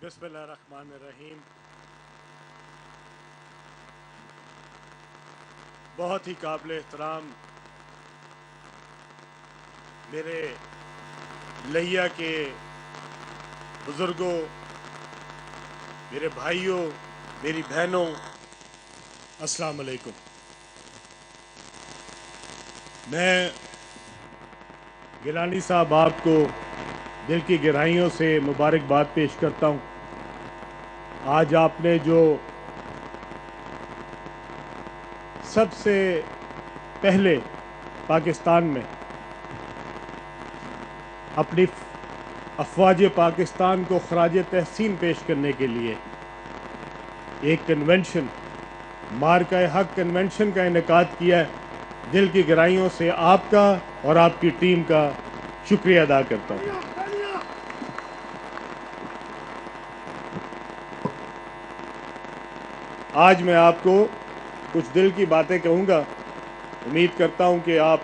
बिस्मिल्लाहिर्रहमानिर्रहीम। बहुत ही काबिल एहतराम मेरे लैया के बुज़ुर्गों, मेरे भाइयों, मेरी बहनों, अस्सलाम वालेकुम। मैं गिलानी साहब आपको दिल की गहराइयों से मुबारकबाद पेश करता हूँ। आज आपने जो सबसे पहले पाकिस्तान में अपनी अफवाज पाकिस्तान को खराज तहसीन पेश करने के लिए एक कन्वेंशन, मार्का हक कन्वेंशन का इनेकाद किया है, दिल की गहराइयों से आपका और आपकी टीम का शुक्रिया अदा करता हूँ। आज मैं आपको कुछ दिल की बातें कहूँगा। उम्मीद करता हूँ कि आप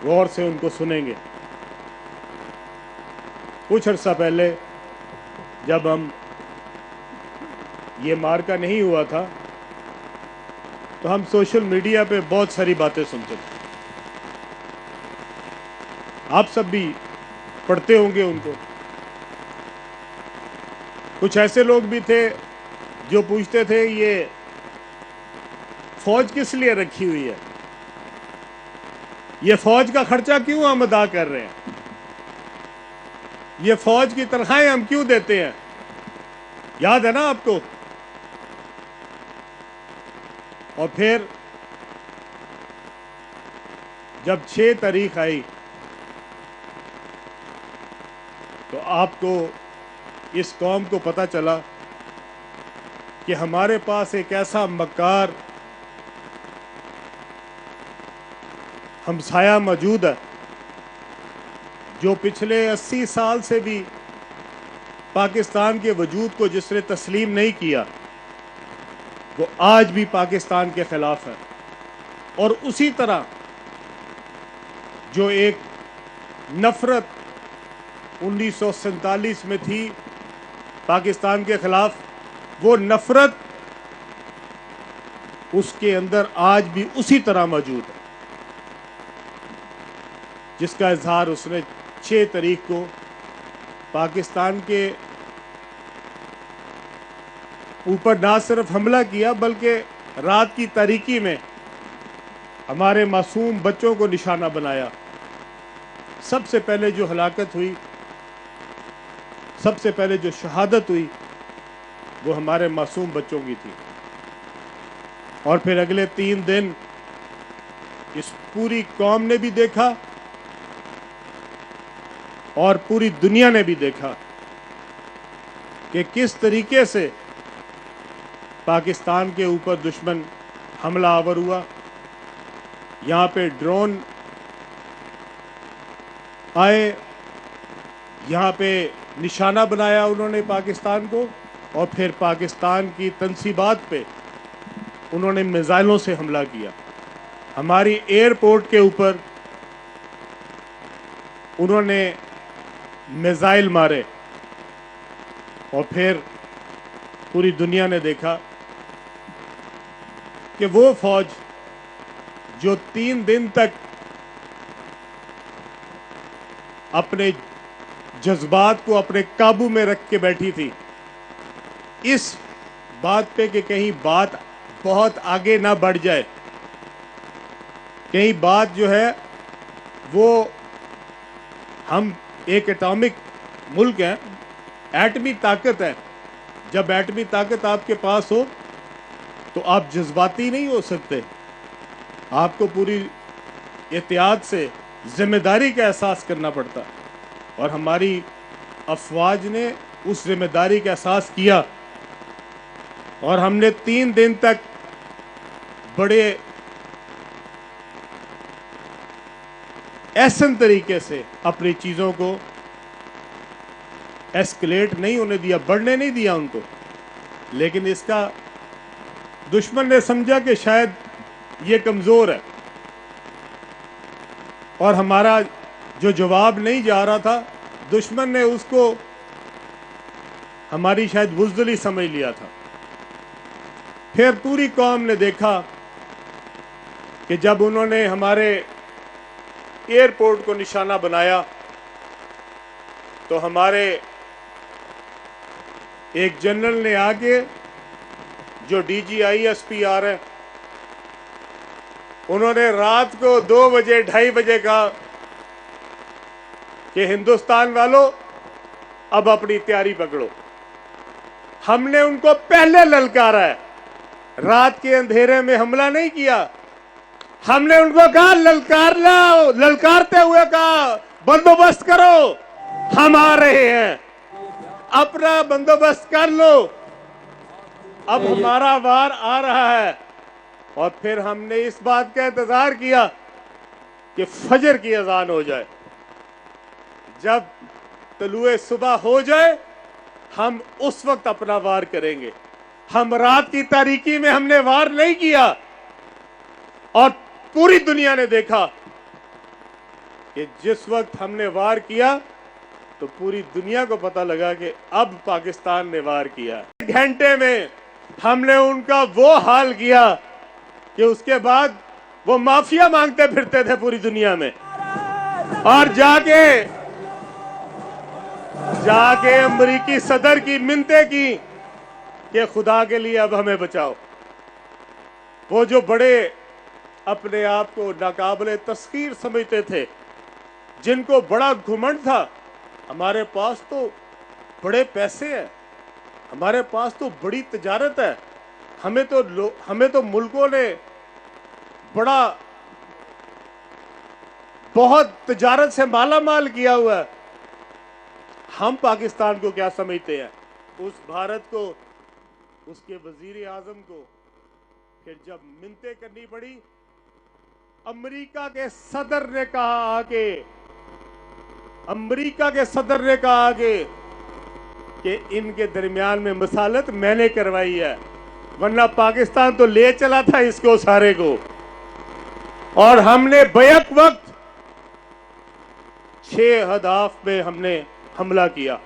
गौर से उनको सुनेंगे। कुछ अर्सा पहले जब ये मार्का नहीं हुआ था तो हम सोशल मीडिया पे बहुत सारी बातें सुनते थे। आप सब भी पढ़ते होंगे उनको। कुछ ऐसे लोग भी थे जो पूछते थे ये फौज किस लिए रखी हुई है, ये फौज का खर्चा क्यों हम अदा कर रहे हैं, ये फौज की तनख्वाहें हम क्यों देते हैं। याद है ना आपको। और फिर जब 6 तारीख आई तो आपको, इस कौम को पता चला कि हमारे पास एक ऐसा मक्कार हमसाया मौजूद है जो पिछले 80 साल से भी पाकिस्तान के वजूद को जिसने तस्लीम नहीं किया, वो आज भी पाकिस्तान के खिलाफ है। और उसी तरह जो एक नफरत 1947 में थी पाकिस्तान के खिलाफ, वो नफरत उसके अंदर आज भी उसी तरह मौजूद है, जिसका इजहार उसने 6 तारीख को पाकिस्तान के ऊपर ना सिर्फ हमला किया बल्कि रात की तारीकी में हमारे मासूम बच्चों को निशाना बनाया। सबसे पहले जो हलाकत हुई, सबसे पहले जो शहादत हुई, वो हमारे मासूम बच्चों की थी। और फिर अगले 3 दिन इस पूरी कौम ने भी देखा और पूरी दुनिया ने भी देखा कि किस तरीके से पाकिस्तान के ऊपर दुश्मन हमला आवर हुआ। यहाँ पे ड्रोन आए, यहाँ पे निशाना बनाया उन्होंने पाकिस्तान को, और फिर पाकिस्तान की तंसीबात पे उन्होंने मिसाइलों से हमला किया। हमारी एयरपोर्ट के ऊपर उन्होंने मिसाइल मारे और फिर पूरी दुनिया ने देखा कि वो फौज जो 3 दिन तक अपने जज्बात को अपने काबू में रख के बैठी थी, इस बात पे कि कहीं बात बहुत आगे ना बढ़ जाए, कहीं बात जो है वो, हम एक एटॉमिक मुल्क हैं, एटमी ताकत है। जब एटमी ताकत आपके पास हो तो आप जज्बाती नहीं हो सकते, आपको पूरी एहतियात से जिम्मेदारी का एहसास करना पड़ता। और हमारी अफवाज ने उस जिम्मेदारी का एहसास किया और हमने 3 दिन तक बड़े ऐसन तरीके से अपनी चीज़ों को एस्केलेट नहीं होने दिया, बढ़ने नहीं दिया उनको। लेकिन इसका दुश्मन ने समझा कि शायद ये कमज़ोर है और हमारा जो जवाब नहीं जा रहा था, दुश्मन ने उसको हमारी शायद बुज़दिली समझ लिया था। फिर पूरी कौम ने देखा कि जब उन्होंने हमारे एयरपोर्ट को निशाना बनाया तो हमारे एक जनरल ने आके, जो DGISPR है, उन्होंने रात को 2 बजे 2:30 बजे कहा कि हिंदुस्तान वालों अब अपनी तैयारी पकड़ो। हमने उनको पहले ललकारा है, रात के अंधेरे में हमला नहीं किया। हमने उनको कहा ललकार लो, ललकारते हुए कहा बंदोबस्त करो, हम आ रहे हैं, अपना बंदोबस्त कर लो, अब हमारा वार आ रहा है। और फिर हमने इस बात का इंतजार किया कि फजर की अजान हो जाए। जब तलुए सुबह हो जाए हम उस वक्त अपना वार करेंगे। हम रात की तारीकी में हमने वार नहीं किया। और पूरी दुनिया ने देखा कि जिस वक्त हमने वार किया तो पूरी दुनिया को पता लगा कि अब पाकिस्तान ने वार किया। 1 घंटे में हमने उनका वो हाल किया कि उसके बाद वो माफिया मांगते फिरते थे पूरी दुनिया में, और जाके अमरीकी सदर की मिन्नतें की कि खुदा के लिए अब हमें बचाओ। वो जो बड़े अपने आप को नाकाबिले तस्खीर समझते थे, जिनको बड़ा घुमंड था, हमारे पास तो बड़े पैसे हैं, हमारे पास तो बड़ी तिजारत है, हमें तो मुल्कों ने बहुत तिजारत से माला माल किया हुआ है। हम पाकिस्तान को क्या समझते हैं? उस भारत को, उसके वजीर आजम को फिर जब मिन्नतें करनी पड़ी, अमेरिका के सदर ने कहा आगे कि इनके दरमियान में मसालत मैंने करवाई है, वरना पाकिस्तान तो ले चला था इसको सारे को। और हमने बैक वक्त 6 अहदाफ में हमने हमला किया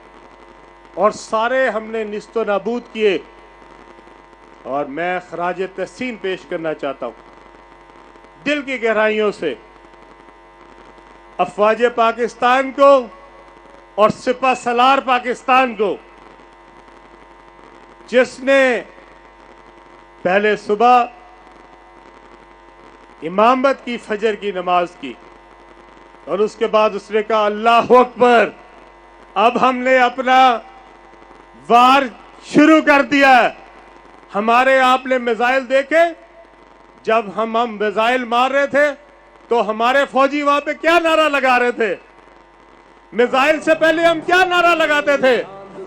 और सारे हमने निस्तो नाबूद किए। और मैं खराज तहसीन पेश करना चाहता हूं दिल की गहराइयों से अफवाज पाकिस्तान को और सिपा सलार पाकिस्तान को, जिसने पहले सुबह इमामत की, फजर की नमाज की, और उसके बाद उसने कहा अल्लाह अकबर, अब हमने अपना वार शुरू कर दिया है। हमारे आपने मिसाइल देखे, जब हम मिसाइल मार रहे थे तो हमारे फौजी वहां पे क्या नारा लगा रहे थे? मिसाइल से पहले हम क्या नारा लगाते थे?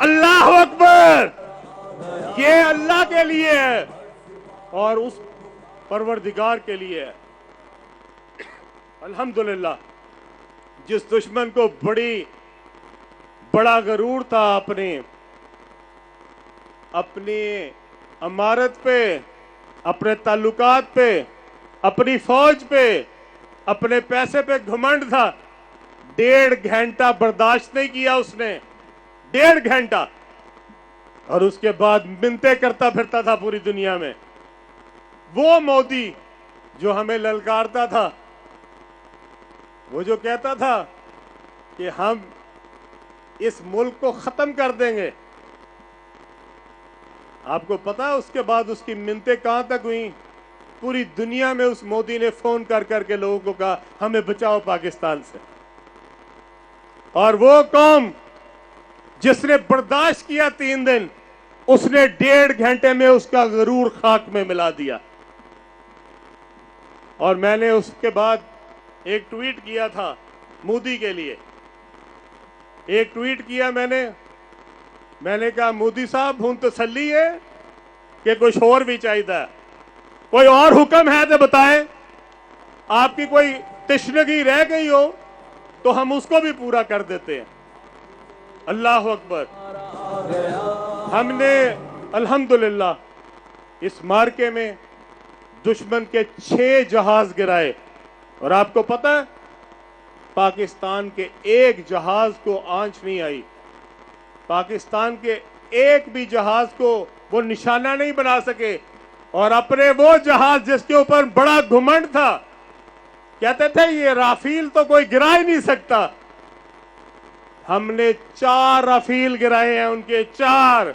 अल्लाह अकबर, ये अल्लाह के लिए है और उस परवरदिगार के लिए है। अल्हम्दुलिल्लाह, जिस दुश्मन को बड़ा गरूर था अपनी अमारत पे, अपने ताल्लुकात पे, अपनी फौज पे, अपने पैसे पे घमंड था, 1.5 घंटा बर्दाश्त नहीं किया उसने, 1.5 घंटा। और उसके बाद मिन्नतें करता फिरता था पूरी दुनिया में। वो मोदी जो हमें ललकारता था, वो जो कहता था कि हम इस मुल्क को खत्म कर देंगे, आपको पता है उसके बाद उसकी मिन्नतें कहां तक हुई? पूरी दुनिया में उस मोदी ने फोन कर करके लोगों को कहा हमें बचाओ पाकिस्तान से। और वो कौम जिसने बर्दाश्त किया 3 दिन, उसने 1.5 घंटे में उसका गरूर खाक में मिला दिया। और मैंने उसके बाद एक ट्वीट किया था मोदी के लिए, एक ट्वीट किया मैंने कहा मोदी साहब हुन तसल्ली है कि कुछ और भी चाहिए? कोई और हुक्म है तो बताएं, आपकी कोई तशनगी रह गई हो तो हम उसको भी पूरा कर देते हैं। अल्लाह अकबर। हमने अल्हम्दुलिल्लाह इस मार्के में दुश्मन के 6 जहाज गिराए। और आपको पता है पाकिस्तान के एक जहाज को आंच नहीं आई। पाकिस्तान के ایک بھی جہاز کو وہ نشانہ نہیں بنا سکے، اور اپنے وہ جہاز جس کے اوپر بڑا گھمنڈ تھا، کہتے تھے یہ رافیل تو کوئی گرا ہی نہیں سکتا، ہم نے 4 رافیل گرائے ہیں ان کے 4،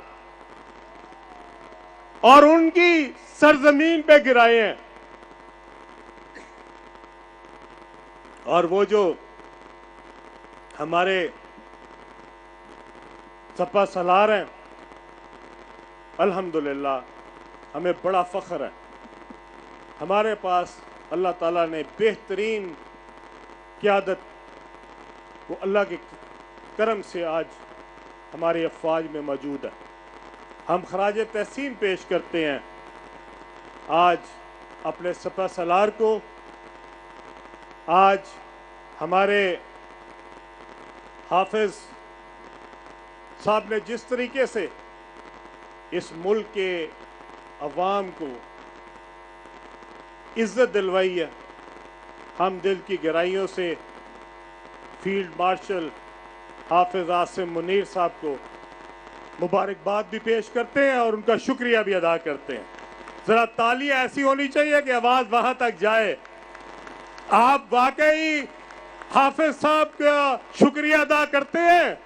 اور ان کی سرزمین پہ گرائے ہیں۔ اور وہ جو ہمارے سپہ سالار ہیں، الحمدللہ ہمیں بڑا فخر ہے، ہمارے پاس اللہ تعالیٰ نے بہترین قیادت وہ اللہ کے کرم سے آج ہماری افواج میں موجود ہے۔ ہم خراج تحسین پیش کرتے ہیں آج اپنے سپہ سالار کو، آج ہمارے حافظ صاحب نے جس طریقے سے اس ملک کے عوام کو عزت دلوائی ہے، ہم دل کی گہرائیوں سے فیلڈ مارشل حافظ عاصم منیر صاحب کو مبارکباد بھی پیش کرتے ہیں اور ان کا شکریہ بھی ادا کرتے ہیں۔ ذرا تالیاں ایسی ہونی چاہیے کہ آواز وہاں تک جائے۔ آپ واقعی حافظ صاحب کا شکریہ ادا کرتے ہیں؟